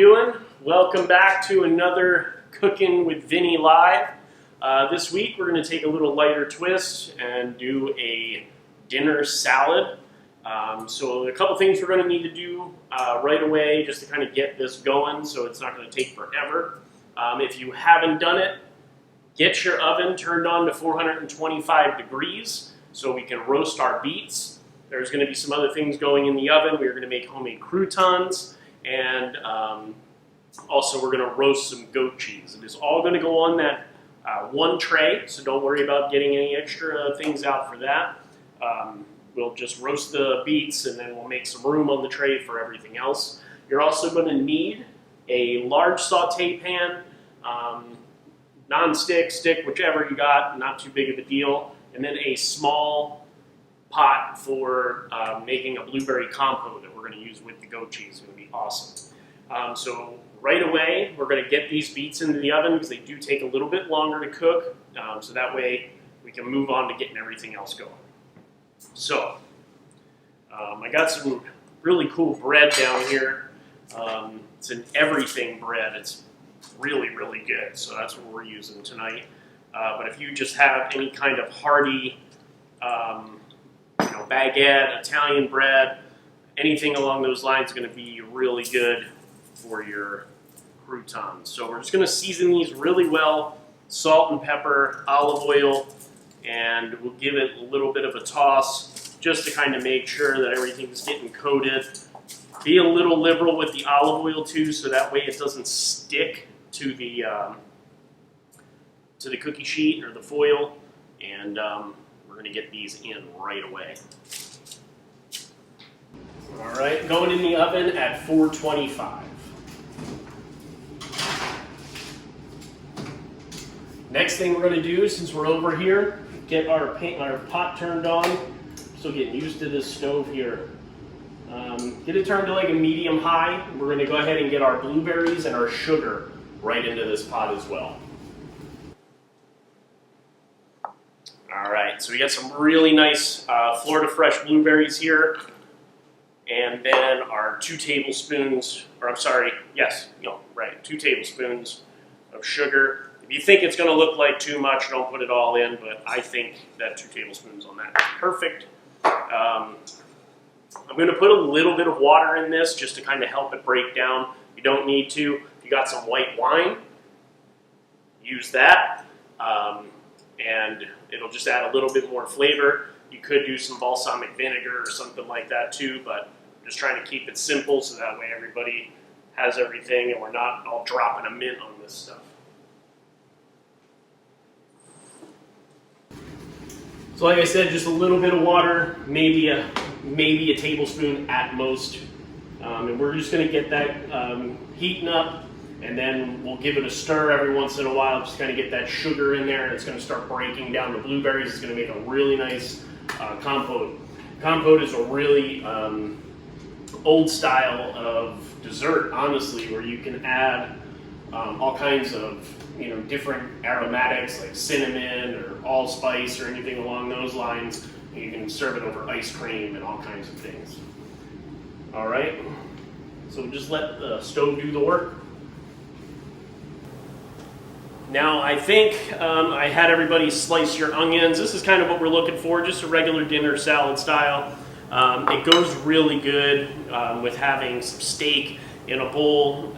doing? Welcome back to another Cooking with Vinnie Live. This week we're going to take a little lighter twist and do a dinner salad. So a couple things we're going to need to do right away just to kind of get this going so it's not going to take forever. If you haven't done it, get your oven turned on to 425 degrees so we can roast our beets. There's going to be some other things going in the oven. We're going to make homemade croutons, and also we're going to roast some goat cheese. It is all going to go on that one tray, so don't worry about getting any extra things out for that. We'll just roast the beets, and then we'll make some room on the tray for everything else. You're also going to need a large saute pan, non-stick, stick, whichever you got, not too big of a deal, and then a small pot for making a blueberry compote that we're going to use with the goat cheese. It's going to be awesome. So right away, we're going to get these beets into the oven because they do take a little bit longer to cook, so that way we can move on to getting everything else going. So I got some really cool bread down here. It's an everything bread. It's really, really good, so that's what we're using tonight. But if you just have any kind of hearty baguette, Italian bread, anything along those lines is going to be really good for your croutons. So we're just going to season these really well, salt and pepper, olive oil, and we'll give it a little bit of a toss just to kind of make sure that everything's getting coated. Be a little liberal with the olive oil too, so that way it doesn't stick to the cookie sheet or the foil, and we're going to get these in right away. All right, going in the oven at 425. Next thing we're going to do, since we're over here, get our pot turned on. Still getting used to this stove here. Get it turned to like a medium high. We're going to go ahead and get our blueberries and our sugar right into this pot as well. All right, so we got some really nice Florida Fresh blueberries here, and then our 2 tablespoons, or I'm sorry, yes, 2 tablespoons of sugar. If you think it's going to look like too much, don't put it all in, but I think that 2 tablespoons on that is perfect. I'm going to put a little bit of water in this just to kind of help it break down. You don't need to. If you got some white wine, use that. And it'll just add a little bit more flavor. You could do some balsamic vinegar or something like that too, but I'm just trying to keep it simple so that way everybody has everything and we're not all dropping a mint on this stuff. So like I said, just a little bit of water, maybe a tablespoon at most. And we're just gonna get that heating up, and then we'll give it a stir every once in a while, just kind of get that sugar in there, and it's going to start breaking down the blueberries. It's going to make a really nice compote. Compote is a really old style of dessert, honestly, where you can add all kinds of different aromatics like cinnamon or allspice or anything along those lines. And you can serve it over ice cream and all kinds of things. All right, so just let the stove do the work. Now I think I had everybody slice your onions. This is kind of what we're looking for, just a regular dinner salad style. It goes really good with having some steak in a bowl,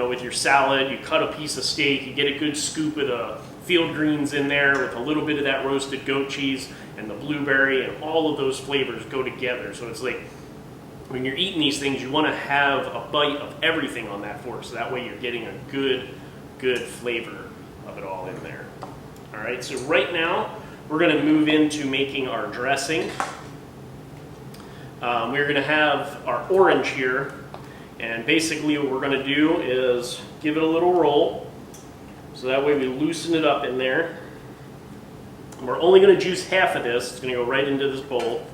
with your salad. You cut a piece of steak, you get a good scoop of the field greens in there with a little bit of that roasted goat cheese and the blueberry, and all of those flavors go together. So it's like when you're eating these things, you want to have a bite of everything on that fork, so that way you're getting a good flavor of it all in there. All right, so right now we're going to move into making our dressing. We're going to have our orange here, and basically what we're going to do is give it a little roll, so that way we loosen it up in there. And we're only going to juice half of this. It's going to go right into this bowl.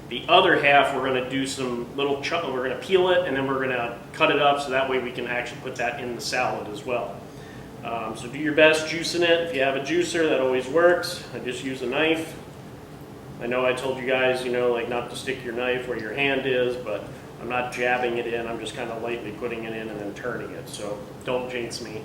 The other half, we're going to do some little we're going to peel it, and then we're going to cut it up so that way we can actually put that in the salad as well. So do your best juicing it. If you have a juicer, that always works. I just use a knife. I know I told you guys, like not to stick your knife where your hand is, but I'm not jabbing it in, I'm just kind of lightly putting it in and then turning it, so don't jinx me.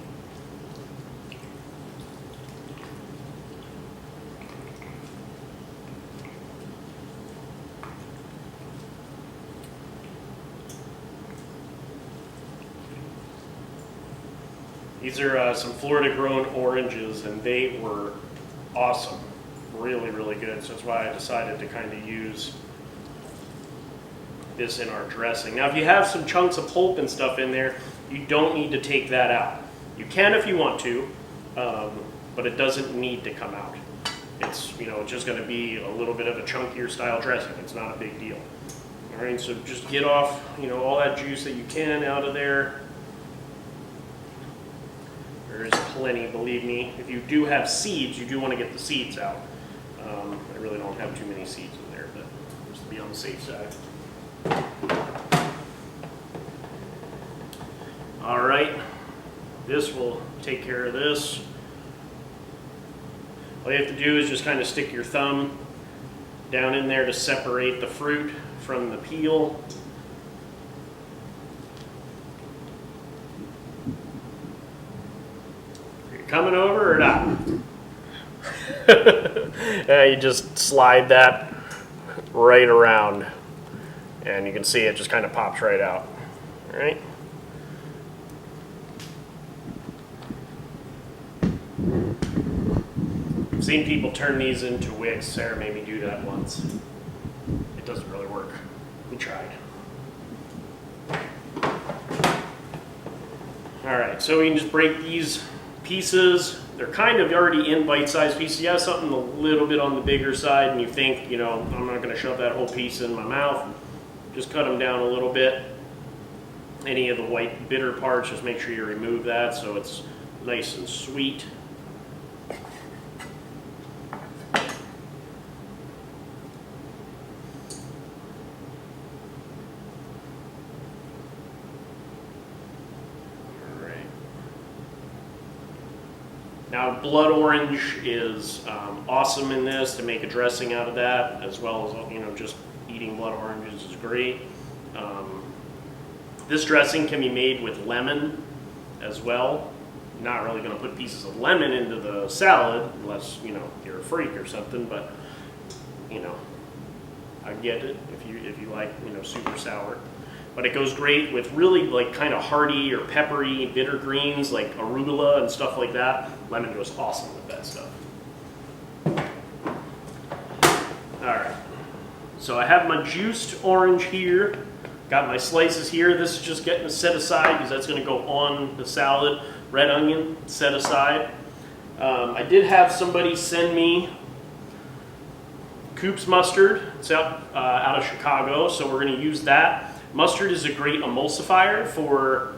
These are some Florida-grown oranges, and they were awesome. Really, really good. So that's why I decided to kind of use this in our dressing. Now, if you have some chunks of pulp and stuff in there, you don't need to take that out. You can if you want to, but it doesn't need to come out. It's, you know, it's just going to be a little bit of a chunkier style dressing. It's not a big deal. All right, so just get off, you know, all that juice that you can out of there. There's plenty, believe me. If you do have seeds, you do want to get the seeds out. I really don't have too many seeds in there, but just to be on the safe side. All right, this will take care of this. All you have to do is just kind of stick your thumb down in there to separate the fruit from the peel. Coming over or not? You just slide that right around and you can see it just kind of pops right out. All right. I've seen people turn these into wicks. Sarah made me do that once. It doesn't really work. We tried. All right, so we can just break these pieces. They're kind of already in bite-sized pieces. You have something a little bit on the bigger side and you think, you know, I'm not going to shove that whole piece in my mouth. Just cut them down a little bit. Any of the white bitter parts, just make sure you remove that so it's nice and sweet. Now, blood orange is awesome in this to make a dressing out of that, as well as, you know, just eating blood oranges is great. This dressing can be made with lemon as well. I'm not really going to put pieces of lemon into the salad unless, you know, you're a freak or something, but, you know, I get it if you like, you know, super sour. But it goes great with really like kind of hearty or peppery bitter greens like arugula and stuff like that. Lemon goes awesome with that stuff. All right, so I have my juiced orange here. Got my slices here. This is just getting set aside because that's going to go on the salad. Red onion set aside. I did have somebody send me Coop's mustard. It's out of Chicago, so we're going to use that. Mustard is a great emulsifier for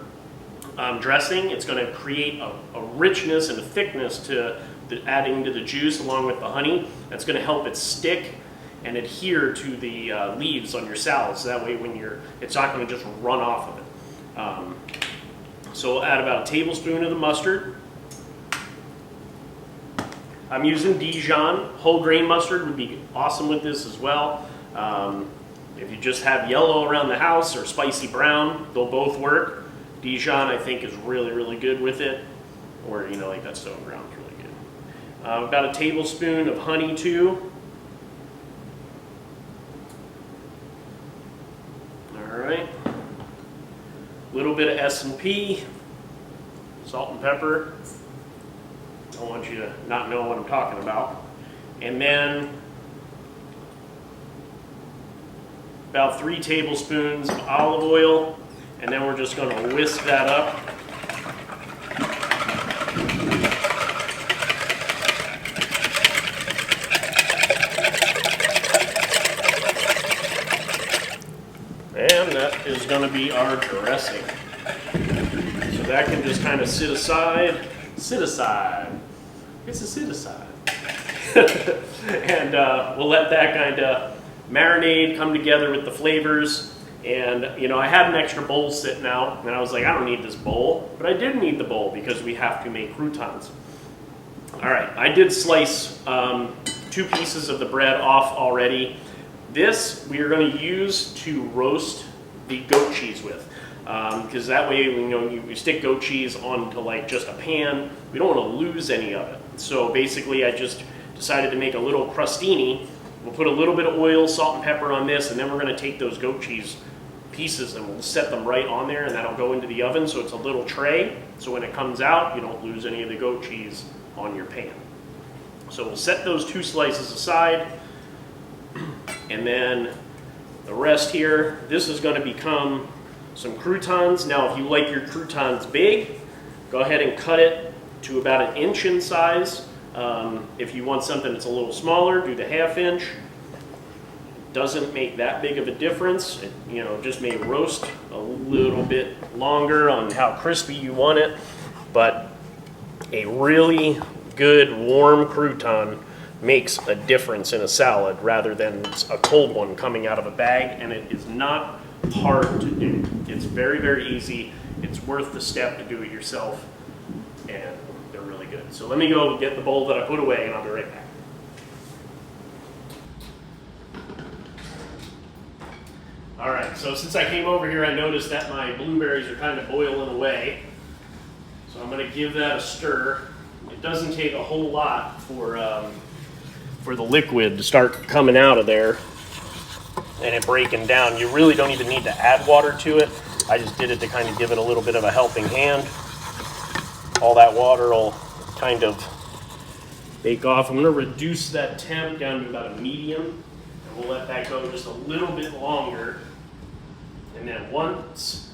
dressing. It's going to create a richness and a thickness to adding to the juice along with the honey. That's going to help it stick and adhere to the leaves on your salad. So that way when it's not going to just run off of it. So we'll add about a tablespoon of the mustard. I'm using Dijon. Whole grain mustard would be awesome with this as well. If you just have yellow around the house or spicy brown, they'll both work. Dijon, I think, is really, really good with it. Or, you know, like that stone ground is really good. About a tablespoon of honey, too. All right. A little bit of S&P, salt and pepper. Don't want you to not know what I'm talking about. And then about 3 tablespoons of olive oil, and then we're just going to whisk that up. And that is going to be our dressing. So that can just kind of sit aside. Sit aside. It's a sit aside. And we'll let that kind of marinade come together with the flavors. And, you know, I had an extra bowl sitting out, and I was like, I don't need this bowl. But I did need the bowl because we have to make croutons. All right, I did slice 2 pieces of the bread off already. This we are going to use to roast the goat cheese with. Because that way, you know, you stick goat cheese onto like just a pan, we don't want to lose any of it. So basically I just decided to make a little crostini. We'll put a little bit of oil, salt and pepper on this, and then we're going to take those goat cheese pieces and we'll set them right on there, and that'll go into the oven. So it's a little tray, so when it comes out you don't lose any of the goat cheese on your pan. So we'll set those 2 slices aside, and then the rest here, this is going to become some croutons. Now if you like your croutons big, go ahead and cut it to about 1 inch in size. If you want something that's a little smaller, do the 1/2 inch. Doesn't make that big of a difference. It, you know, just may roast a little bit longer on how crispy you want it, but a really good warm crouton makes a difference in a salad rather than a cold one coming out of a bag, and it is not hard to do. It's very, very easy. It's worth the step to do it yourself, and they're really good. So let me go get the bowl that I put away, and I'll be right back. All right, so since I came over here, I noticed that my blueberries are kind of boiling away. So I'm going to give that a stir. It doesn't take a whole lot for the liquid to start coming out of there and it breaking down. You really don't even need to add water to it. I just did it to kind of give it a little bit of a helping hand. All that water will kind of bake off. I'm going to reduce that temp down to about a medium, and we'll let that go just a little bit longer. And then once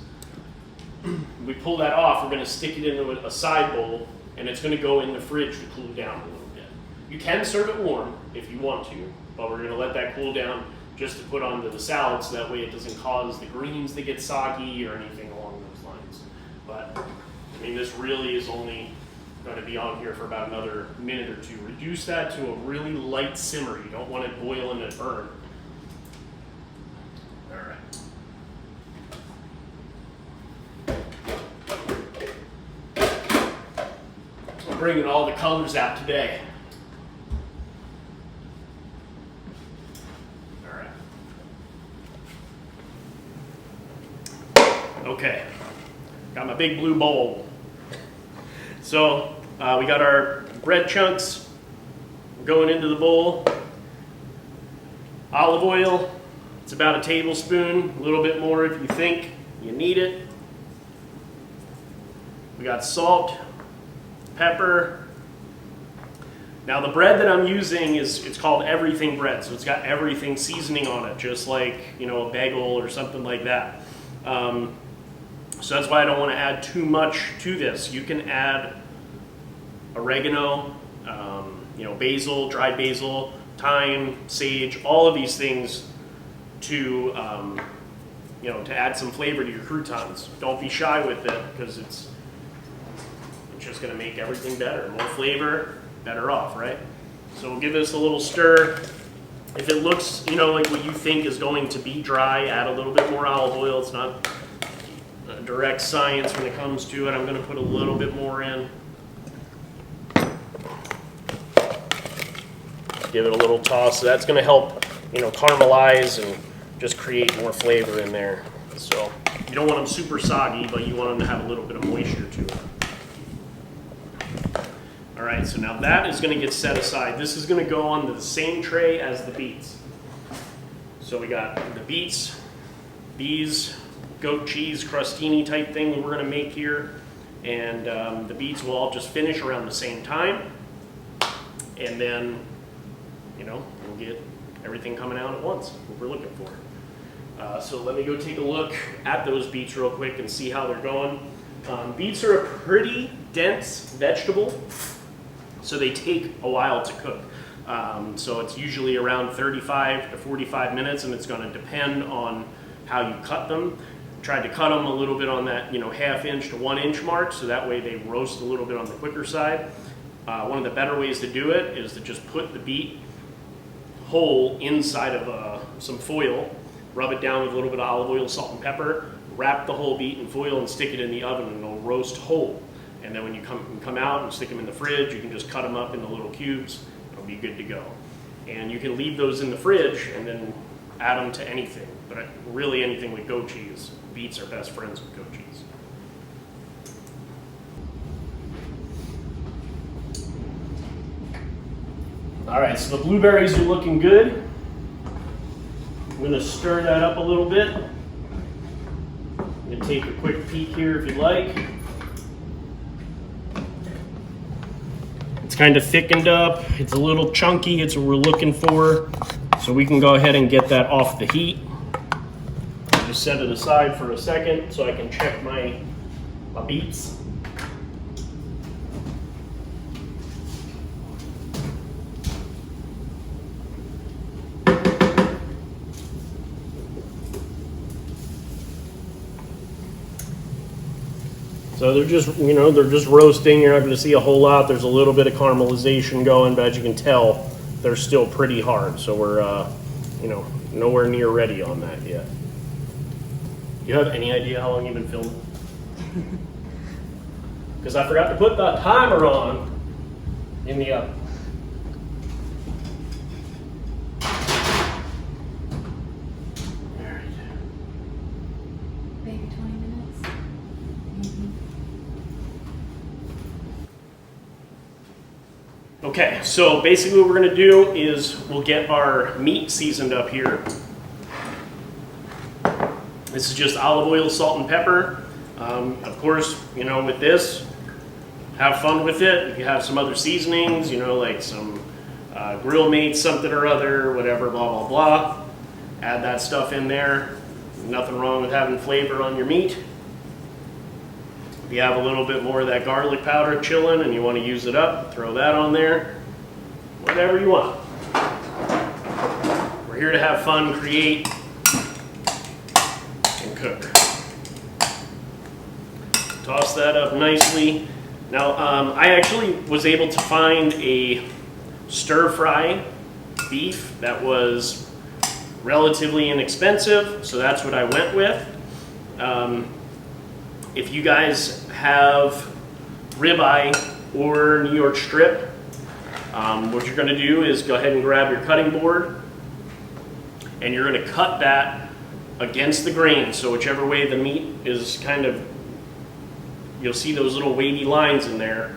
we pull that off, we're going to stick it into a side bowl, and it's going to go in the fridge to cool down a little bit. You can serve it warm if you want to, but we're going to let that cool down just to put onto the salad, so that way it doesn't cause the greens to get soggy or anything along those lines. But I mean, this really is only going to be on here for about another minute or two. Reduce that to a really light simmer. You don't want it boiling and burn. All right. I'm bringing all the colors out today. All right. Okay. Got my big blue bowl. So we got our bread chunks going into the bowl. Olive oil, it's about a tablespoon, a little bit more if you think you need it. We got salt, pepper. Now the bread that I'm using it's called everything bread, so it's got everything seasoning on it, just like, you know, a bagel or something like that. So that's why I don't want to add too much to this. You can add oregano, you know, basil, dried basil, thyme, sage, all of these things to, you know, to add some flavor to your croutons. Don't be shy with it, because it's just going to make everything better. More flavor, better off, right? So we'll give this a little stir. If it looks, you know, like what you think is going to be dry, add a little bit more olive oil. It's not direct science when it comes to it. I'm going to put a little bit more in. Give it a little toss. So that's going to help, you know, caramelize and just create more flavor in there. So you don't want them super soggy, but you want them to have a little bit of moisture to it. All right, so now that is going to get set aside. This is going to go on the same tray as the beets. So we got the beets, these goat cheese crostini type thing we're going to make here, and the beets will all just finish around the same time, and then, you know, we'll get everything coming out at once, what we're looking for. So let me go take a look at those beets real quick and see how they're going. Beets are a pretty dense vegetable, so they take a while to cook. So it's usually around 35 to 45 minutes, and it's going to depend on how you cut them. Tried to cut them a little bit on that, you know, 1/2 inch to 1 inch mark, so that way they roast a little bit on the quicker side. One of the better ways to do it is to just put the beet whole inside of some foil, rub it down with a little bit of olive oil, salt and pepper, wrap the whole beet in foil and stick it in the oven, and it'll roast whole. And then when you come out and stick them in the fridge, you can just cut them up into little cubes. It'll be good to go. And you can leave those in the fridge, and then add them to anything, but really anything with goat cheese. Beets are best friends with goat cheese. All right, so the blueberries are looking good. I'm gonna stir that up a little bit. I'm gonna take a quick peek here if you like. It's kind of thickened up. It's a little chunky. It's what we're looking for. So we can go ahead and get that off the heat. Just set it aside for a second so I can check my beets. So they're just, they're just roasting. You're not going to see a whole lot. There's a little bit of caramelization going, but as you can tell, they're still pretty hard. So we're, nowhere near ready on that yet. Do you have any idea how long you've been filming? Because I forgot to put the timer on in the oven. Maybe 20 minutes. Okay, so basically what we're going to do is we'll get our meat seasoned up here. This is just olive oil, salt, and pepper. Of course, with this, have fun with it. If you have some other seasonings, like some grill made something or other, whatever, blah, blah, blah. Add that stuff in there. Nothing wrong with having flavor on your meat. If you have a little bit more of that garlic powder chilling and you want to use it up, throw that on there. Whatever you want. We're here to have fun, create, and cook. Toss that up nicely. Now, I actually was able to find a stir-fry beef that was relatively inexpensive, so that's what I went with. If you guys have ribeye or New York strip, what you're going to do is go ahead and grab your cutting board, and you're going to cut that against the grain. So whichever way the meat is you'll see those little wavy lines in there,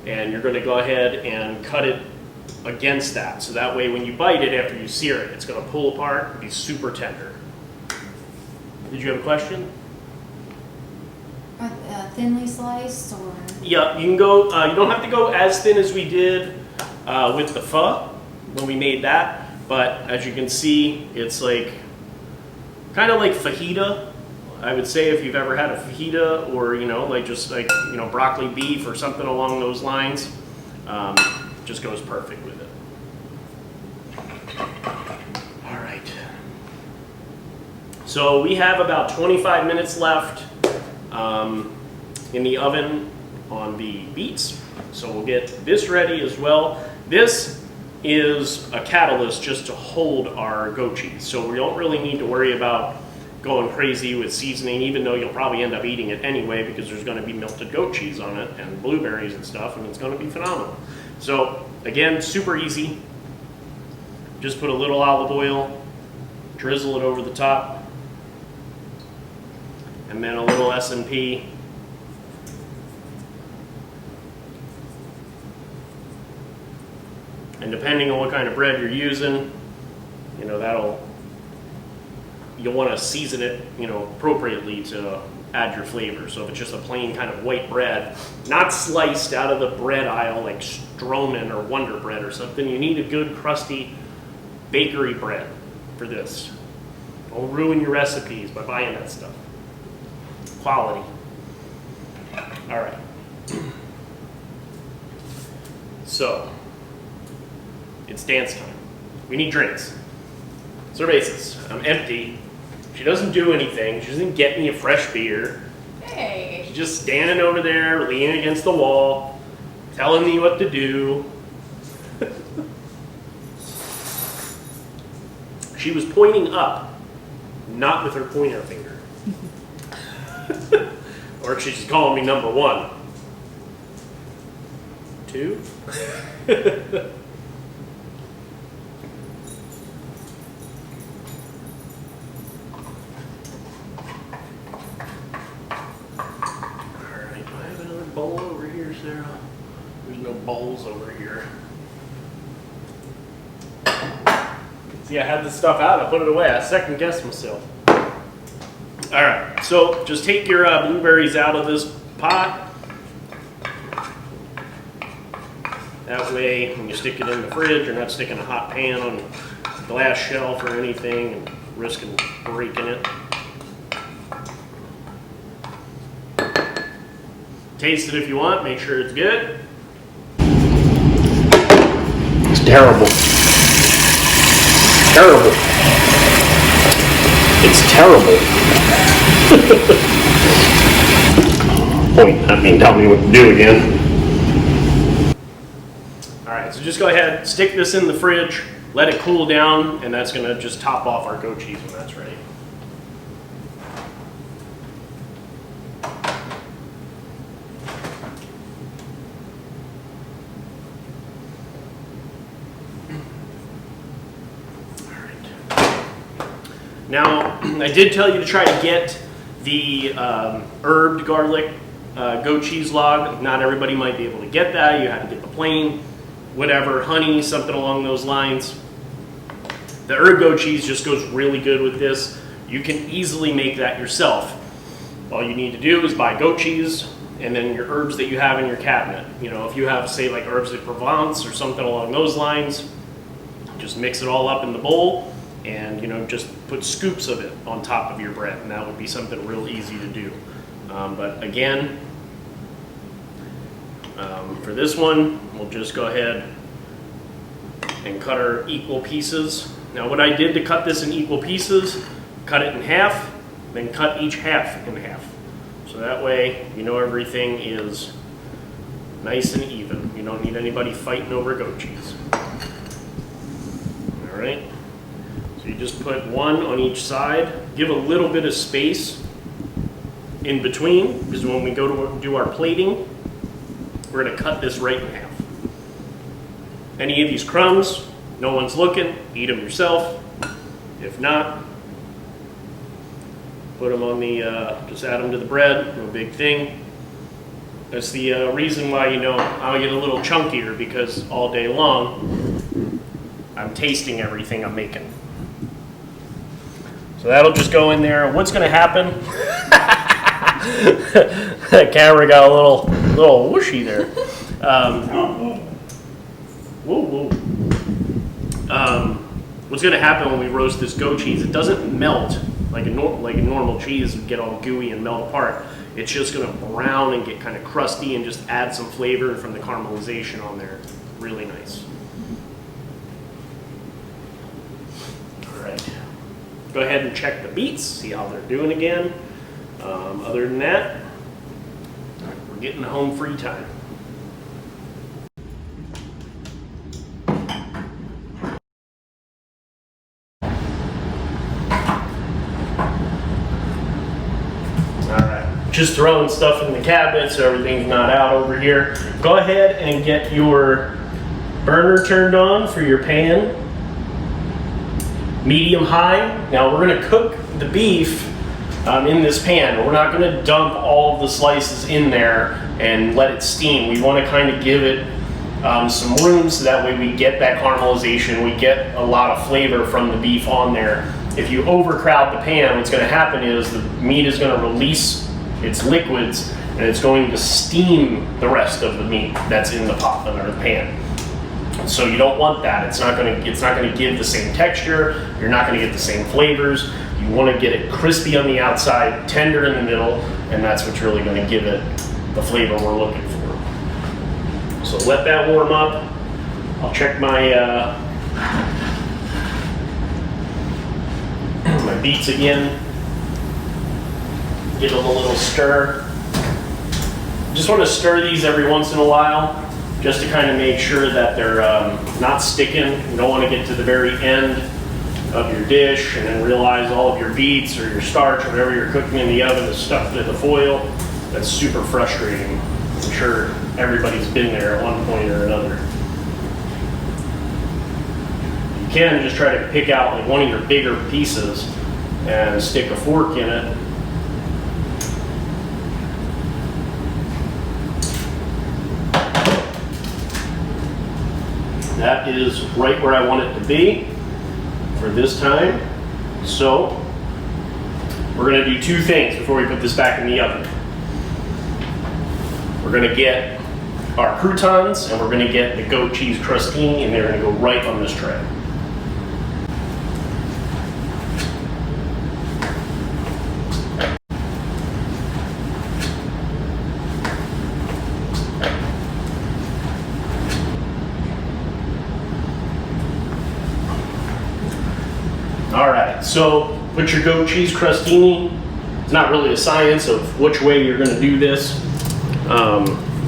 and you're going to go ahead and cut it against that. So that way when you bite it after you sear it, it's going to pull apart and be super tender. Did you have a question? Thinly sliced or? Yeah, you can go, you don't have to go as thin as we did with the pho when we made that, but as you can see, it's kind of like fajita. I would say if you've ever had a fajita or, broccoli beef or something along those lines, just goes perfect with it. All right. So we have about 25 minutes left in the oven on the beets. So we'll get this ready as well. This is a catalyst just to hold our goat cheese. So we don't really need to worry about going crazy with seasoning, even though you'll probably end up eating it anyway because there's going to be melted goat cheese on it and blueberries and stuff, and it's going to be phenomenal. So again, super easy. Just put a little olive oil, drizzle it over the top, and then a little S&P. And depending on what kind of bread you're using, you'll want to season it, appropriately to add your flavor. So if it's just a plain kind of white bread, not sliced out of the bread aisle like Stroman or Wonder Bread or something, you need a good crusty bakery bread for this. Don't ruin your recipes by buying that stuff. Quality. All right. So, it's dance time. We need drinks. Cervezas. I'm empty. She doesn't do anything. She doesn't get me a fresh beer. Hey. She's just standing over there, leaning against the wall, telling me what to do. She was pointing up, not with her pointer finger. Or she's calling me number 1. 2? over here, Sarah? There's no bowls over here. See, I had this stuff out. I put it away. I second guessed myself. All right, so just take your blueberries out of this pot. That way, when you stick it in the fridge, you're not sticking a hot pan on a glass shelf or anything and risking breaking it. Taste it if you want. Make sure it's good. It's terrible. Terrible. It's terrible. Point at me and tell me what to do again. Alright, so just go ahead, stick this in the fridge, let it cool down, and that's going to just top off our goat cheese when that's ready. Now, I did tell you to try to get the herbed garlic goat cheese log. Not everybody might be able to get that. You have to get the plain, whatever, honey, something along those lines. The herb goat cheese just goes really good with this. You can easily make that yourself. All you need to do is buy goat cheese and then your herbs that you have in your cabinet. You know, if you have, say, like herbs de Provence or something along those lines, just mix it all up in the bowl. And, you know, just put scoops of it on top of your bread, and that would be something real easy to do. But again, for this one, we'll just go ahead and cut our equal pieces. Now, what I did to cut this in equal pieces, cut it in half, then cut each half in half. So that way, you know, everything is nice and even. You don't need anybody fighting over goat cheese. All right. You just put one on each side. Give a little bit of space in between, because when we go to do our plating, we're going to cut this right in half. Any of these crumbs, no one's looking, eat them yourself. If not, put them on the, just add them to the bread, no big thing. That's the reason why, you know, I'll get a little chunkier, because all day long, I'm tasting everything I'm making. So that'll just go in there. What's going to happen? That camera got a little whooshy there. What's going to happen when we roast this goat cheese? It doesn't melt like a normal cheese would get all gooey and melt apart. It's just going to brown and get kind of crusty and just add some flavor from the caramelization on there. Really nice. All right. Go ahead and check the beets, see how they're doing again. Other than that, we're getting home free time. Alright, just throwing stuff in the cabinet so everything's not out over here. Go ahead and get your burner turned on for your pan. Medium high. Now we're going to cook the beef in this pan. We're not going to dump all of the slices in there and let it steam. We want to kind of give it some room so that way we get that caramelization. We get a lot of flavor from the beef on there. If you overcrowd the pan, what's going to happen is the meat is going to release its liquids and it's going to steam the rest of the meat that's in the pot or the pan. So you don't want that. It's not going to give the same texture. You're not going to get the same flavors. You want to get it crispy on the outside, tender in the middle, and that's what's really going to give it the flavor we're looking for. So let that warm up. I'll check my my beets again. Give them a little stir. Just want to stir these every once in a while, just to kind of make sure that they're not sticking. You don't want to get to the very end of your dish and then realize all of your beets or your starch or whatever you're cooking in the oven is stuck to the foil. That's super frustrating. I'm sure everybody's been there at one point or another. You can just try to pick out like one of your bigger pieces and stick a fork in it. That is right where I want it to be for this time. So we're going to do two things before we put this back in the oven. We're going to get our croutons and we're going to get the goat cheese crostini, and they're going to go right on this tray. All right, so put your goat cheese crostini. It's not really a science of which way you're going to do this.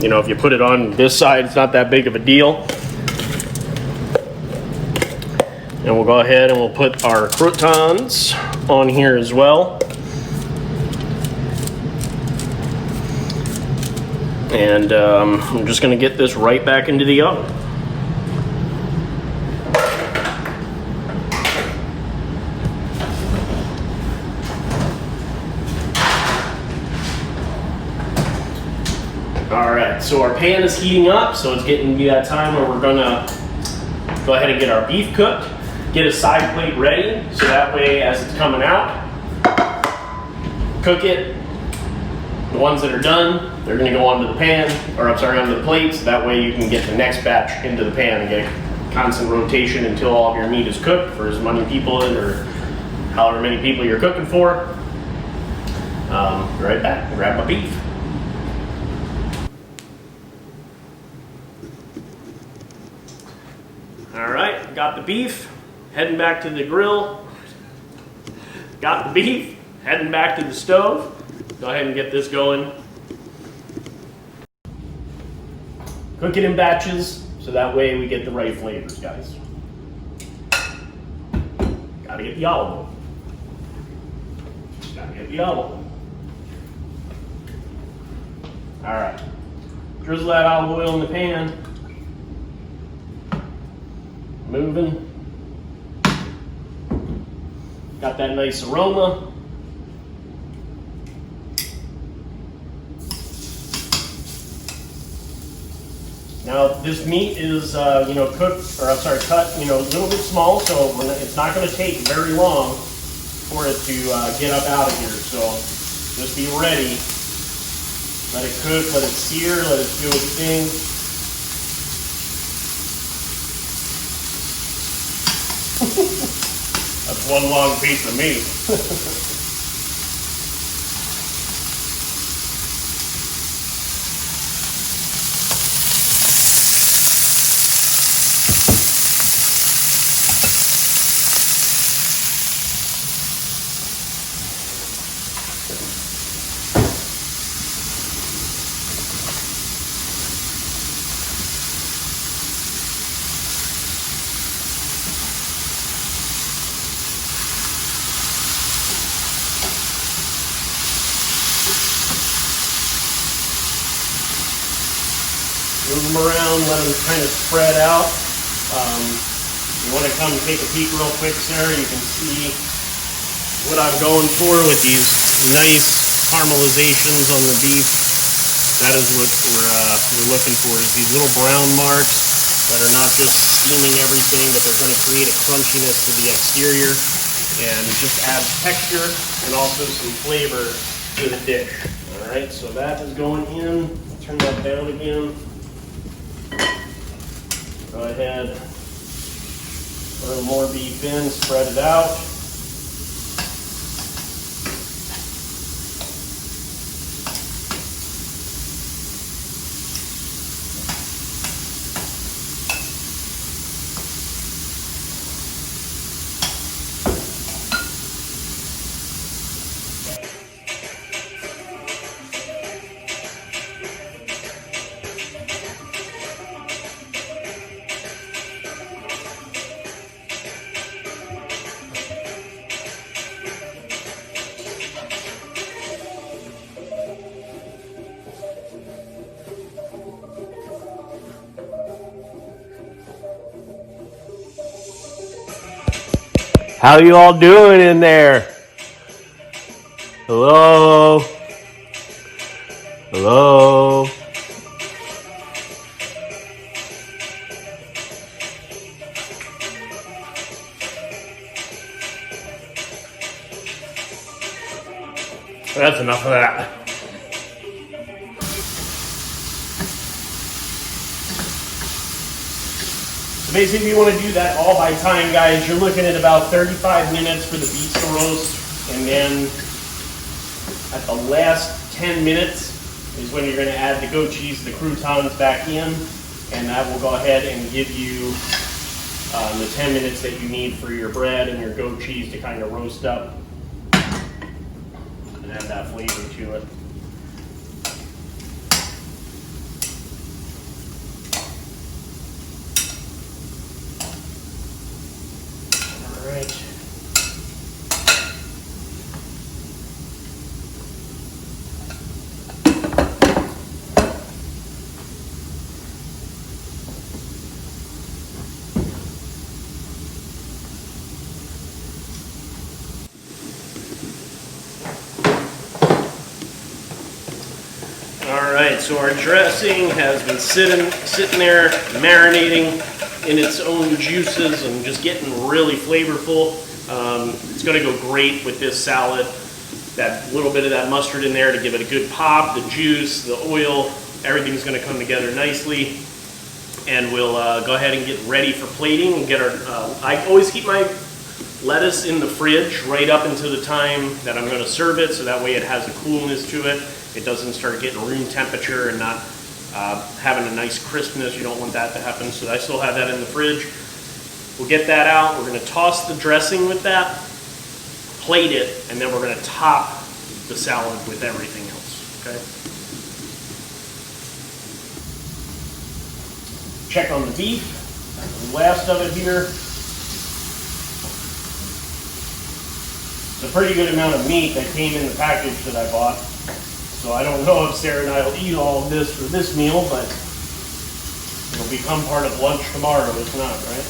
You know, if you put it on this side, it's not that big of a deal. And we'll go ahead and we'll put our croutons on here as well. And I'm just going to get this right back into the oven. Alright, so our pan is heating up, so it's getting to be that time where we're gonna go ahead and get our beef cooked, get a side plate ready, so that way as it's coming out, cook it. The ones that are done, they're gonna go onto the pan, or I'm sorry, onto the plates. That way you can get the next batch into the pan and get constant rotation until all of your meat is cooked for as many people or however many people you're cooking for. Be right back, grab my beef. Alright, got the beef, heading back to the grill. Got the beef, heading back to the stove. Go ahead and get this going. Cook it in batches, so that way we get the right flavors, guys. Gotta get the olive oil. Gotta get the olive oil. Alright, drizzle that olive oil in the pan. Moving. Got that nice aroma. Now this meat is, you know, cooked, or I'm sorry, cut, you know, a little bit small, so it's not going to take very long for it to get up out of here. So just be ready. Let it cook, let it sear, let it do its thing. That's one long piece of meat. Move them around, let them kind of spread out. You want to come and take a peek real quick, Sarah. You can see what I'm going for with these nice caramelizations on the beef. That is what we're looking for, is these little brown marks that are not just steaming everything, but they're going to create a crunchiness to the exterior and just adds texture and also some flavor to the dish. All right, so that is going in. Turn that down again. Go ahead, put a little more beef in, spread it out. How you all doing in there? Hello? Hello? That's enough of that. So basically, you want to do that all by time, guys. You're looking at about 35 minutes for the beets to roast, and then at the last 10 minutes is when you're going to add the goat cheese, the croutons back in, and that will go ahead and give you the 10 minutes that you need for your bread and your goat cheese to kind of roast up and add that flavor to it. All right. Alright, so our dressing has been sitting there marinating in its own juices and just getting really flavorful. It's going to go great with this salad. That little bit of that mustard in there to give it a good pop, the juice, the oil, everything's going to come together nicely. And we'll go ahead and get ready for plating and get our, I always keep my lettuce in the fridge right up until the time that I'm going to serve it, so that way it has a coolness to it. It doesn't start getting room temperature and not having a nice crispness. You don't want that to happen, so I still have that in the fridge. We'll get that out. We're going to toss the dressing with that, plate it, and then we're going to top the salad with everything else, okay? Check on the beef, the last of it here. It's a pretty good amount of meat that came in the package that I bought. So I don't know if Sarah and I will eat all of this for this meal, but it'll become part of lunch tomorrow if not, right?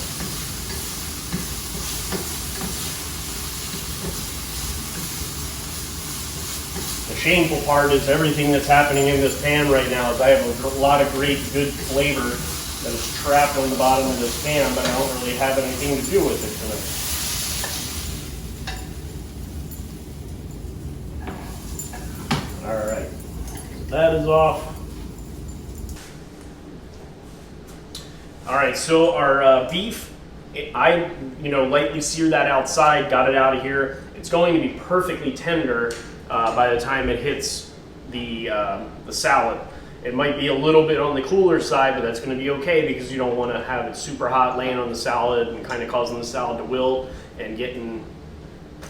The shameful part is everything that's happening in this pan right now is I have a lot of great good flavor that is trapped on the bottom of this pan, but I don't really have anything to do with it tonight. Alright, that is off. Alright, so our beef, I lightly seared that outside, got it out of here. It's going to be perfectly tender by the time it hits the salad. It might be a little bit on the cooler side, but that's going to be okay because you don't want to have it super hot laying on the salad and kind of causing the salad to wilt and getting,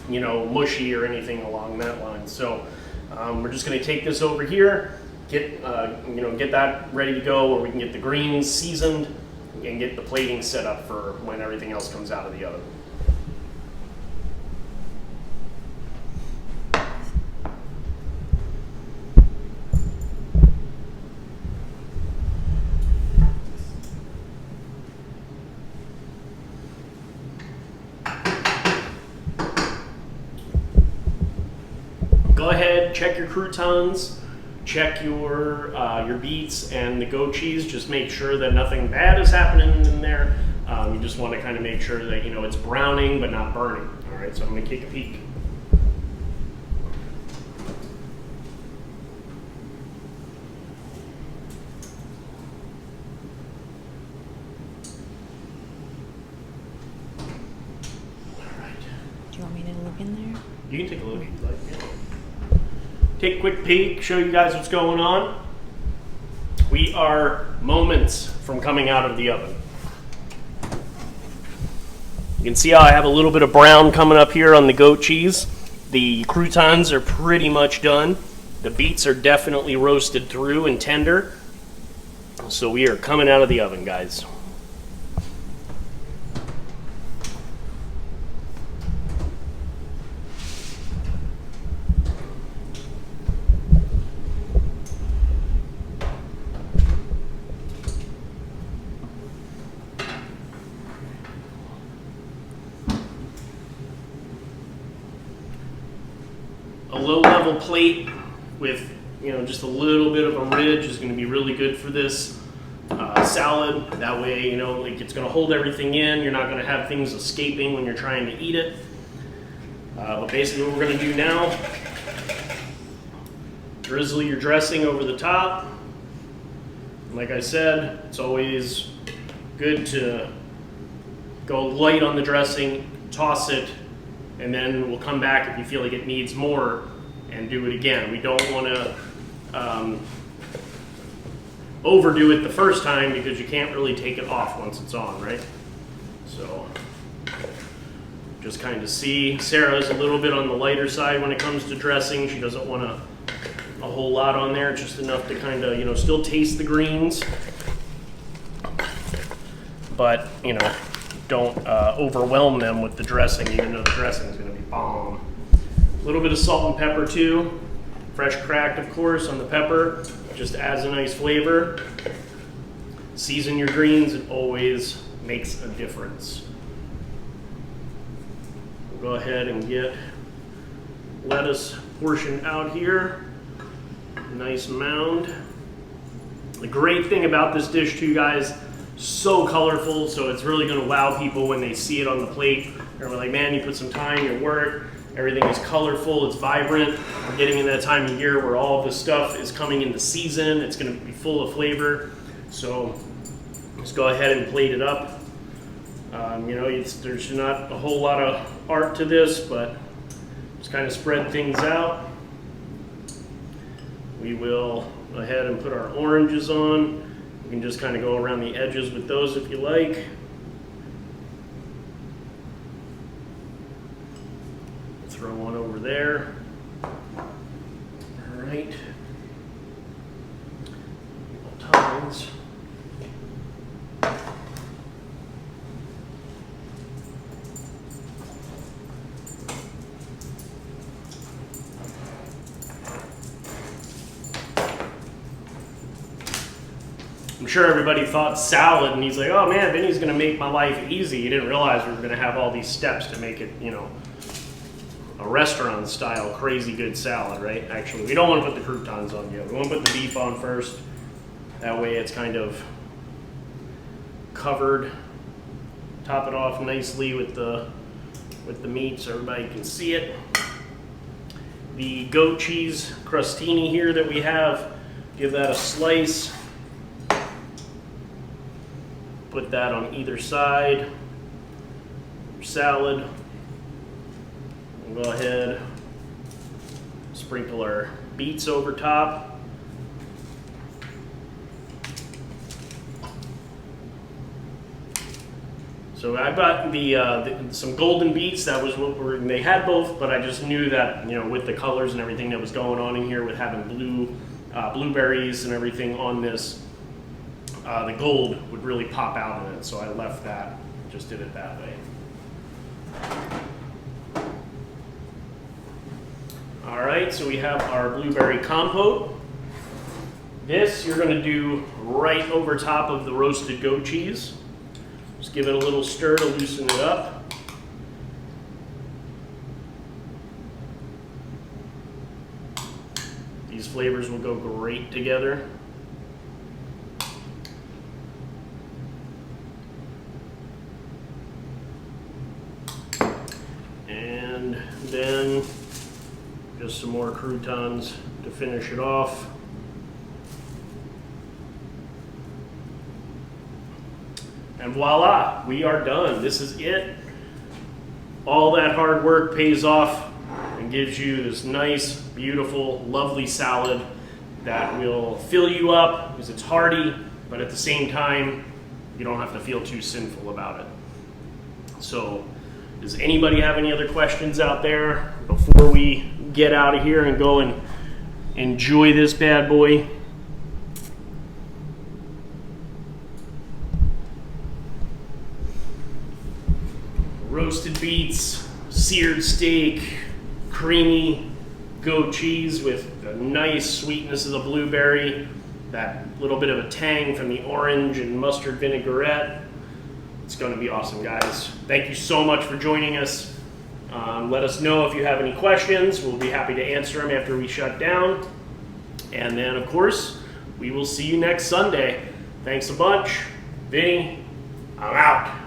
mushy or anything along that line. So we're just going to take this over here, get that ready to go where we can get the greens seasoned and get the plating set up for when everything else comes out of the oven. Go ahead, check your croutons, check your beets and the goat cheese. Just make sure that nothing bad is happening in there. You just want to kind of make sure that it's browning but not burning. All right, so I'm going to take a peek. All right. Do you want me to look in there? You can take a look if you'd like. Yeah. Take a quick peek, show you guys what's going on. We are moments from coming out of the oven. You can see how I have a little bit of brown coming up here on the goat cheese. The croutons are pretty much done. The beets are definitely roasted through and tender. So we are coming out of the oven, guys. A low-level plate with just a little bit of a ridge is going to be really good for this salad. That way, it's going to hold everything in. You're not going to have things escaping when you're trying to eat it. But basically what we're going to do now drizzle your dressing over the top. Like I said, it's always good to go light on the dressing, toss it, and then we'll come back if you feel like it needs more and do it again. We don't want to overdo it the first time because you can't really take it off once it's on, right? So just kind of see. Sarah's a little bit on the lighter side when it comes to dressing. She doesn't want a whole lot on there, just enough to kind of, you know, still taste the greens, but, you know, don't overwhelm them with the dressing, even though the dressing is going to be bomb. A little bit of salt and pepper too, fresh cracked, of course, on the pepper. Just adds a nice flavor. Season your greens, it always makes a difference. We'll go ahead and get lettuce portioned out here. Nice mound. The great thing about this dish too, guys, so colorful, so it's really going to wow people when they see it on the plate. They're like, man, you put some time, your work, everything is colorful, it's vibrant. We're getting in that time of year where all of this stuff is coming into season. It's going to be full of flavor. So let's go ahead and plate it up. You know, there's not a whole lot of art to this, but just kind of spread things out. We will go ahead and put our oranges on. You can just kind of go around the edges with those if you like. Throw one over there. All right. Times. I'm sure everybody thought salad, and he's like, oh man, Vinny's gonna make my life easy. He didn't realize we were gonna have all these steps to make it, you know, a restaurant style crazy good salad, right? Actually, we don't want to put the croutons on yet. We want to put the beef on first. That way it's kind of covered. Top it off nicely with the meat so everybody can see it. The goat cheese crostini here that we have, give that a slice. Put that on either side. Salad. We'll go ahead, sprinkle our beets over top. So I bought some golden beets. That was what they had both, but I just knew that, you know, with the colors and everything that was going on in here, with having blueberries and everything on this, the gold would really pop out in it. So I left that, just did it that way. All right, so we have our blueberry compote. This you're going to do right over top of the roasted goat cheese. Just give it a little stir to loosen it up. These flavors will go great together. And then just some more croutons to finish it off. And voila, we are done. This is it. All that hard work pays off and gives you this nice, beautiful, lovely salad that will fill you up because it's hearty, but at the same time, you don't have to feel too sinful about it. So, does anybody have any other questions out there before we get out of here and go and enjoy this bad boy? Roasted beets, seared steak, creamy goat cheese with the nice sweetness of the blueberry, that little bit of a tang from the orange and mustard vinaigrette. It's going to be awesome, guys. Thank you so much for joining us. Let us know if you have any questions. We'll be happy to answer them after we shut down. And then, of course, we will see you next Sunday. Thanks a bunch. Vinny, I'm out.